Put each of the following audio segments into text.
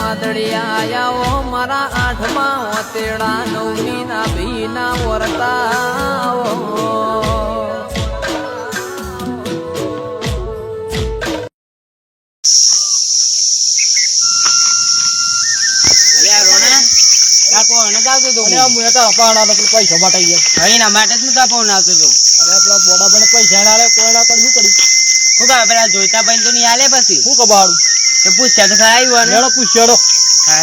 વાદળિયા આયા મારા આઠમા ઓતેડા નવમી ના ભીના વરતા પૈસા માટે એના માટે જ તાપો નાખતો હતો. અરે પેલા બોડા ભાઈ પૈસા ના લે કોઈ ના કરી શું કરી શું કહે પેલા જોઈતા ભાઈ તો નહીં આલે પછી શું કબાડું તો પૂછ્યા તો ખરા આવ્યું ને પૂછ્યાડો હા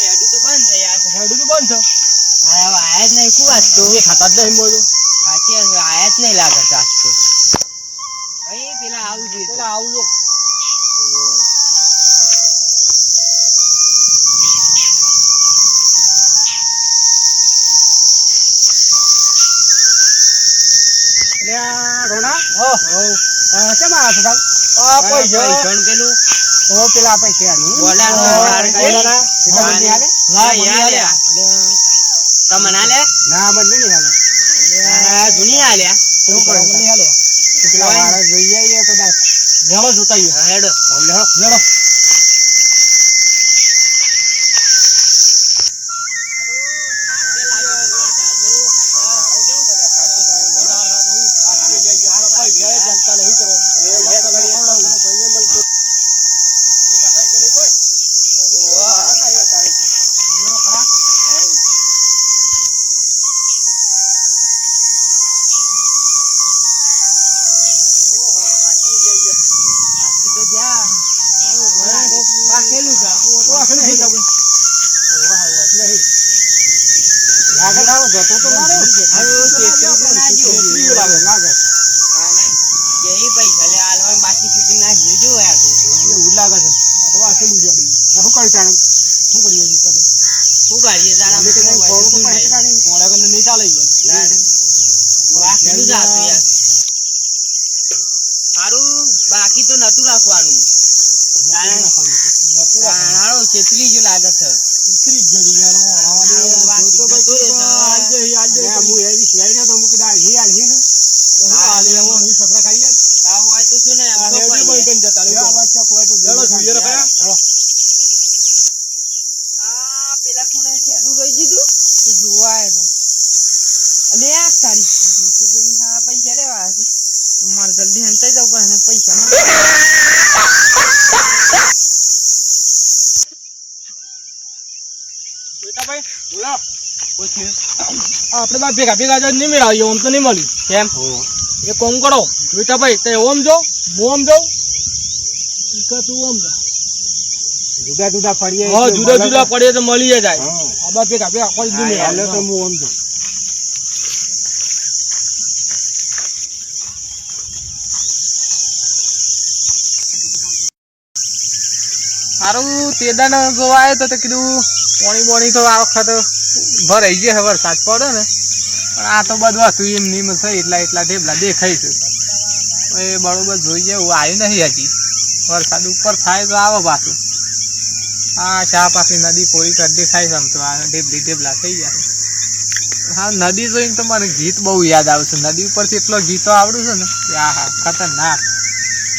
હેડું તો બંધ છે યાર હેડું તો બંધ છે હા આયા જ નહીં કુ આજ તો ખાતા જ નહીં મોડું સાચી આયા જ નહીં લાગે છે આજ તો અહીં પેલા આવું જોઈએ પેલા આવું જો રોના કેમ આવ્યા છો પૈસા પેલું પેલા પૈસા તમે ના લે ના મને નહીં હાલે જૂની હાલ્યા પેલા જોઈએ કદાચ લેવો જોતા હેડો લેડો બાકી તો નતું રાખવાનું છેતરી જો લાગે છે પૈસા લેવા મારે જલ્દી હંતાઈ જવું પડે પૈસા આપડે બા ભેગા ભેગા નહીં મેળવીએ ઓમ તો નહીં મળ્યું કેમ એ કોમ કરો જોઈતા ભાઈ તે ઓમ જો હું ઓમ જાઉં તું ઓમ જા જુદા જુદા ફરીએ જુદા જુદા ફરીએ તો મળી જાય આ બા ભેગા ભેગા કોઈ નહીં મેળવે તો હું ઓમ જાઉં સારું તેદાને જોવા આવ્યો તો કીધું પાણી બોણી તો આ વખત ભરાઈ ગયા વરસાદ પડે ને પણ આ તો બધું હતું એમ નીમ છે એટલા ઢેબલા દેખાય છે એ બરોબર જોઈએ એવું આવ્યું નહીં હજી વરસાદ ઉપર થાય તો આવે પાછું આ ચા પાછી નદી કોરી કરી દેખાય છે આમ તો આ ઢેબલા થઈ ગયા હા નદી જોઈને તો મને ગીત બહુ યાદ આવે છે નદી ઉપરથી એટલો ગીતો આવડું છે ને કે આ હા ખતરનાક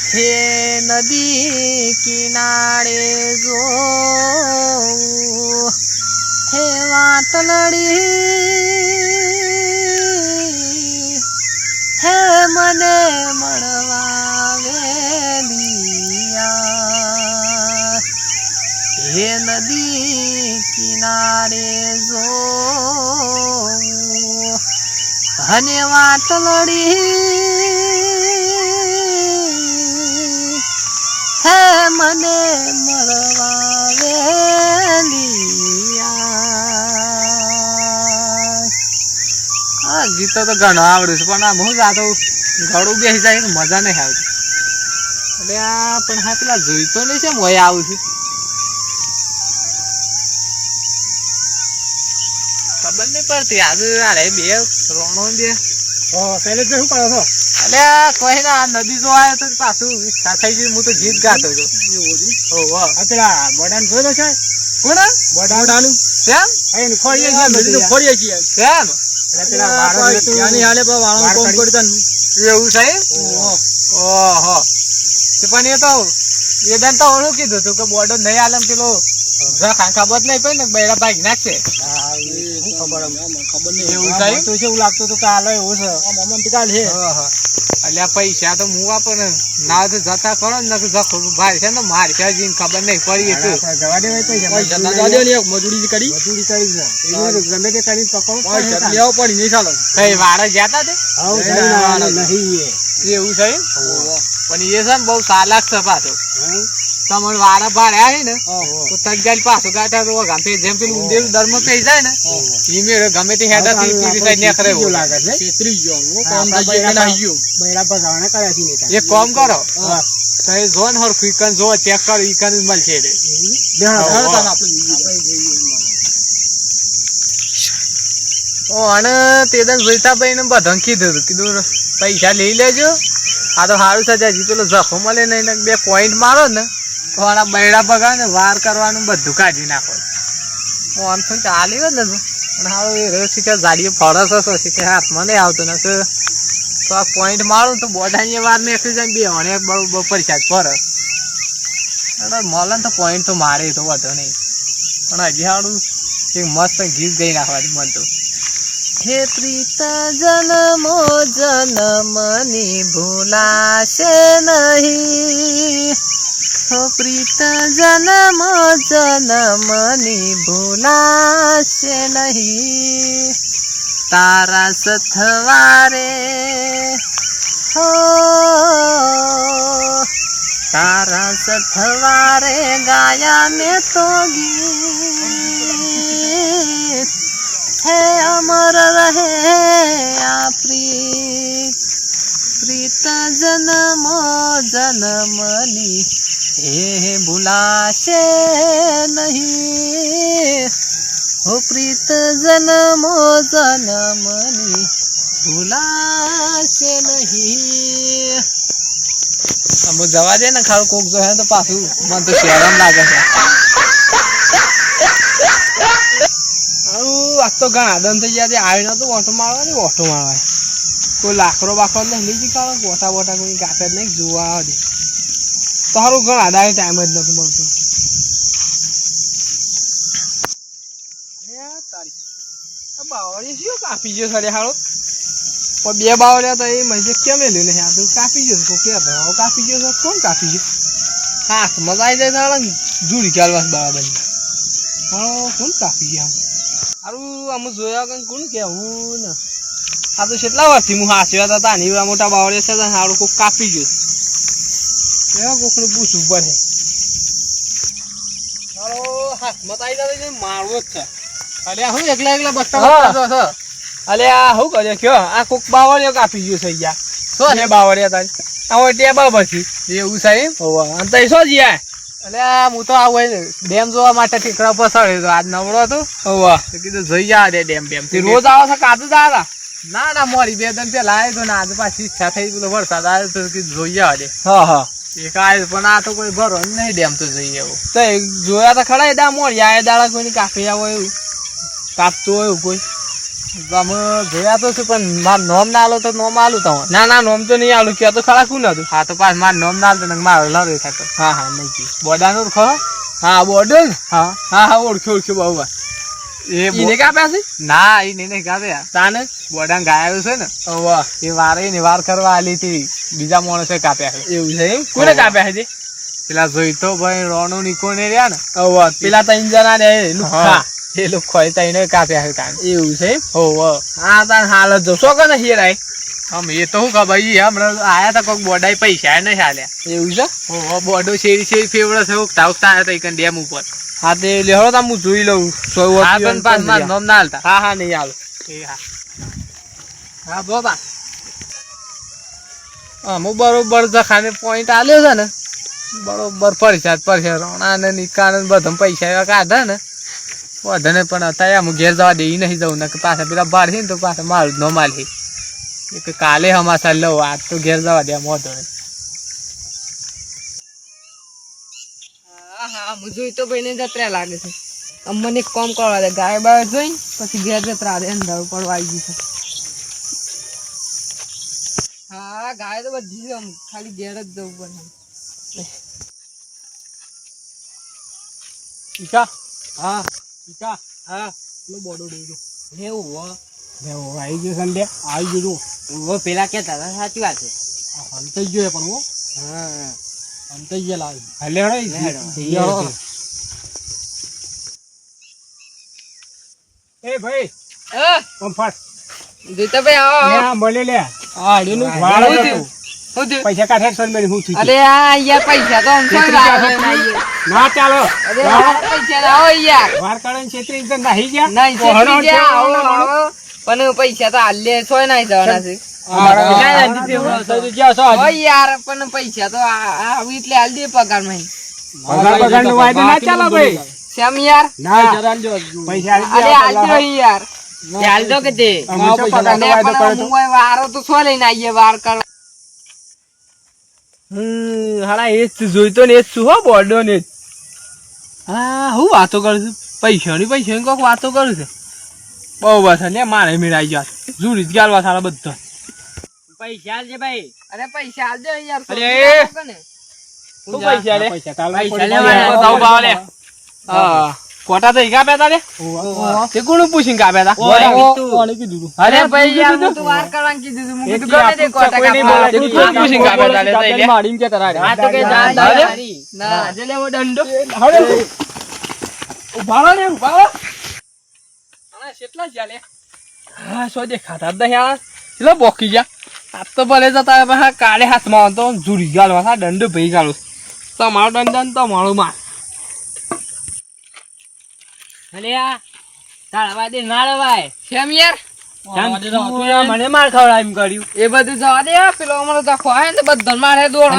હે નદી કિનારે જો હે વાતલડી હે મને મળવા વેલિયા હે નદી કિનારે જો અને વાતલડી હે મને મળવા વેલિયા ગીતો તો ઘણો આવડે છે પણ આ બહુ આ તો ગળું બેસી જાય ને મજા નહીં આવતી એટલે આ પણ હા પેલા જોઈતો નહીં છે મોય આવું છું ખબર નહીં પડતી આજે અરે બે રોણો બે શૈલેષ શું કરો છો એટલે કોઈ ના નદી જો આવ્યો તો પાછું ઈચ્છા થઈ ગઈ હું તો ગીત ગાતો હતો પેલા બડાન જોયો છે કોણ બડાનું કેમ ખોરીએ છીએ ખોરીએ છીએ કેમ પેલા એવું છે ઓહો તે પણ એ તો એદાન તો ઓળું કીધું તું કે બોર્ડર નહીં આલમ પેલો ખબર નહીં પડી ને બૈરા ભાઈ નાખશે એવું થયું તો એવું લાગતું હતું કે હાલો એવું છે એટલે પૈસા તો હું આપો ને ના તો જતા કરો ને ભાઈ છે ને મારી છે ખબર નહીં પડી જવા દે મજૂરી કરી ગમે તે કરી લેવો પડી નહીં ચાલો કઈ વાળા જતા તે એવું છે પણ એ છે ને બહુ સાલાક છે પાછો તમારે વારા ભાર આવે ને તો તગાઈ પાછો ગાંઠા તો ગાંઠે જેમ પેલું ઊંધેલું દરમ થઈ જાય ને એ મેળ ગમે તે હેડા થી પીરી સાઈડ ને કરે એવું લાગે છે છેતરી ગયો કામ બૈરા ભગાવાના કર્યા છે નેતા એક કામ કરો તો એ જોન હર ફીકન જો ચેક કરો ઈકન મળશે રે ઓ અને તેદન જોઈતાભાઈ ને બધાને કીધું પૈસા લઈ લેજો આ તો સારું છે હજી પેલો જખો મળે નહીં બે પોઈન્ટ મારો ને તો આના બૈડા ભગા ને વાર કરવાનું બધું કાઢી નાખો આમ તો ચાલી ને પણ સારું એ રહ્યો શીખે ગાડીઓ ફરસ હશો શીખે હાથમાં નહીં આવતો ને તો આ પોઈન્ટ મારું તો બધા વાર ને એકલી જાય બે અને બરોબર પૈસા ફરસ મળે ને તો પોઈન્ટ તો મારે તો વધો નહીં પણ હજી સારું એક મસ્ત ગીત ગઈ નાખવાની મન તો હે પ્રીત જન્મો જન્મની ભૂલાશે નહીં હો પ્રીત જન્મો જન્મની ભૂલાશે નહીં તારા સથવારે હો તારા સથવારે ગાયા મેં તો ગીત હે અમર રહે આ પ્રીત જન્મો જન્મની હે ભૂલાશે નહીં હો પ્રીત જન્મો જન્મની ભૂલાશે નહીં આમ જવા દે ને ખારું કોક જો હે તો પાછું મને તો શરમ લાગે છે આજ તો ઘણા દન થઈ ગયા આવી નતું ઓટો મારવા ને ઓટો મારવા કોઈ લાકડો બાકડો નહીં લીધી કાઢો ગોટા બોટા કોઈ કાપે જ નહીં જોવા દે તો સારું ઘણા દાડે ટાઈમ જ નતું મળતું બાવળી શું કાપી ગયો સરે હારો પણ બે બાવળ્યા તો એ મજે કેમ મેલ્યું નહીં આ તો કાપી ગયો તો કે કાપી ગયો કોણ કાપી ગયો હા મજા આવી જાય તારા જુડી ચાલવા બરાબર હા કોણ કાપી ગયા સારું આમ જોયા કઈ કોણ કેવું ને આ તો કેટલા વર્ષથી હું હાસ્યા હતા ની મોટા બાવળે છે સારું કોક કાપી ગયું એવા કોકને પૂછવું પડે સારો હાથમાં આવી જાય મારવો જ છે અરે હું એકલા એકલા બસ્તા અલે આ શું કરે કયો આ કોક બાવળિયો કાપી ગયો છે યાર શું છે બાવળિયા તારી આ ટેબલ પછી એવું સાહેબ અંત શું જ્યાં એટલે હું તો આવું ડેમ જોવા માટે ઠીકરા પર ચડ્યો તો આજ નવડો હતો કીધું જઈ આ દે ડેમ ડેમ રોજ આવો છો કાજુ દાદા ના ના મોરી બે દન પેલા આવ્યો તો ને આજે પાછી ઈચ્છા થઈ પેલો વરસાદ આવ્યો તો કીધું જોઈ આવે હા હા એક આવ્યો પણ આ તો કોઈ ભરો નહીં ડેમ તો જઈએ એવું તો જોયા તો ખરા દા મોરી આ દાડા કોઈની કાપી આવો એવું કાપતું હોય કોઈ અમે જોયા તો છે પણ મારું નોમ ના આલો તો નોમ આલું તમે ના ના નોમ તો નહીં આલું ક્યાં તો ખરા કોણ હતું હા તો પાછ મારું નોમ ના આલતો મારો લડો થતો હા હા નહીં બોર્ડર ઓળખો હા બોર્ડર હા હા હા ઓળખ્યો ઓળખ્યો બહુ એને કાપ્યા છે ના એ નહીં કાપ્યા તાને બોર્ડર ગાયું છે ને એ વારે ને વાર કરવા આલી હતી બીજા માણસે કાપ્યા છે એવું છે એમ કોને કાપ્યા છે પેલા જોઈતો ભાઈ રોણો નિકોને રહ્યા ને પેલા ત્રણ જણા રે લુખા એ લોકો એને કાપ્યા છે તાન એવું છે હા તાન હાલ જ જો શો કે હેરાય આમ એ તો શું ખબર હમણાં આયા તા કોઈક બોર્ડાઈ પૈસા નહીં હાલ્યા એવું છે બોર્ડો શેરી શેરી ફેવડે છે ઉગતા ઉગતા આવ્યા હતા ડેમ ઉપર હા તે લેહો તા હું જોઈ લઉં નામ ના હાલતા હા હા નહીં હાલ હા હા બાબા હું બરોબર જખાને પોઈન્ટ આલ્યો છે ને બરોબર પરસાદ પરસે રોણા ને નિકાને બધા પૈસા એવા કાઢે ને વધને પણ અત્યારે આમ ઘેર જવા દે નહીં જવું ને પાછા પેલા બહાર છે ને તો પાછા મારું ન માલ છે કાલે હમાસા લઉં આજ તો ઘેર જવા દે મોઢો હા હા હું જોઈ તો ભાઈ ને જત્રા લાગે છે અમને કોમ કરવા દે ગાય બાય જોઈ પછી ઘેર જત્રા દે અંદર પડવા આવી ગઈ છે હા ગાય તો બધી છે, આમ ખાલી ઘેર જ જવું પડે. ઈકા હા ઈકા હા પેલો બોડો ડોડો એવું હો આવી ગયો સંડે આવી ગયું વો પેલા કેતા હતા સાચી વાત છે. હંતાઈ ગયો પણ હો હા હંતાઈ ગયા લાવી હાલે હેડો. એ ભાઈ કમ્ફર્ટ જીતાભાઈ આવો લે આવો. આ મળે લે આડુનું વાળ હું હતું. થયું? હું થયું? પૈસા કાઢે છે ને હું થયું અરે આ યાર પૈસા તો આમ છેતરી થોડી ગયા વાર છો? હોય. ના ચાલો અરે આ પૈસા લાવો યાર વાર કાઢે ને છેતરી એકદમ નાહી ગયા નહીં છેતરી ગયા, આવો આવો. પણ પૈસા તો હાલ લે છોય નહીં જવાના છે. હોય યાર પણ પૈસા તો આવી એટલે હાલ દે પગાર માં પગાર નો વાયદો ના ચાલો ભાઈ શેમ યાર ના પૈસા અરે હાલ દો યાર હાલ દો કે તે અમે તો પગાર નો અરે વાયદો પણ કર્યો તો. હું વારો તો છો લઈને આવીએ વાર કરો. હાડા એ જ જોઈતો ને એ જ શું હો બોર્ડો ને હા હું વાતો કરું છું પૈસાની કોક વાતો કરું છું બહુ બસ ને મારે મેળાઈ ગયા જુડી જ ગાલવા સારા બધા પૈસા છે ભાઈ. અરે પૈસા હાલ દો યાર અરે. ને શું પૈસા લે પૈસા કાલ પૈસા લેવાના તો ભાવ લે હા કોટા તો ઈ કાપ્યા તા લે તે કોણ પૂછીને કાપ્યા તા અરે ભાઈ યાર હું તો વાર કરવાનું કીધું હતું. હું કીધું ગમે તે કોટા કોઈ નહીં કાપવા. બોલે. કોણ પૂછીને કાપ્યા તા લે તઈ લે હા તો કે જા ના, જા. અરે. ના આજે લેવો દંડો. ઉભારો ને ઉભારો હા કેટલા જ્યા લે હા સો દેખાતા જ નહીં આ કેટલા બોકી ગયા આ તો ભલે જતા હવે હા કાળે હાથમાં તો જુડી ગાલવા હા દંડ ભાઈ ગાલો તમારો દંડ ને તમારો માર અલે આ તાળવા દે ના રવાય. શેમ યાર મને માર ખવડાવ એમ કર્યું એ બધું જવા દે. પેલો અમારો તો ખોવાય ને તો બધા મારે દોડ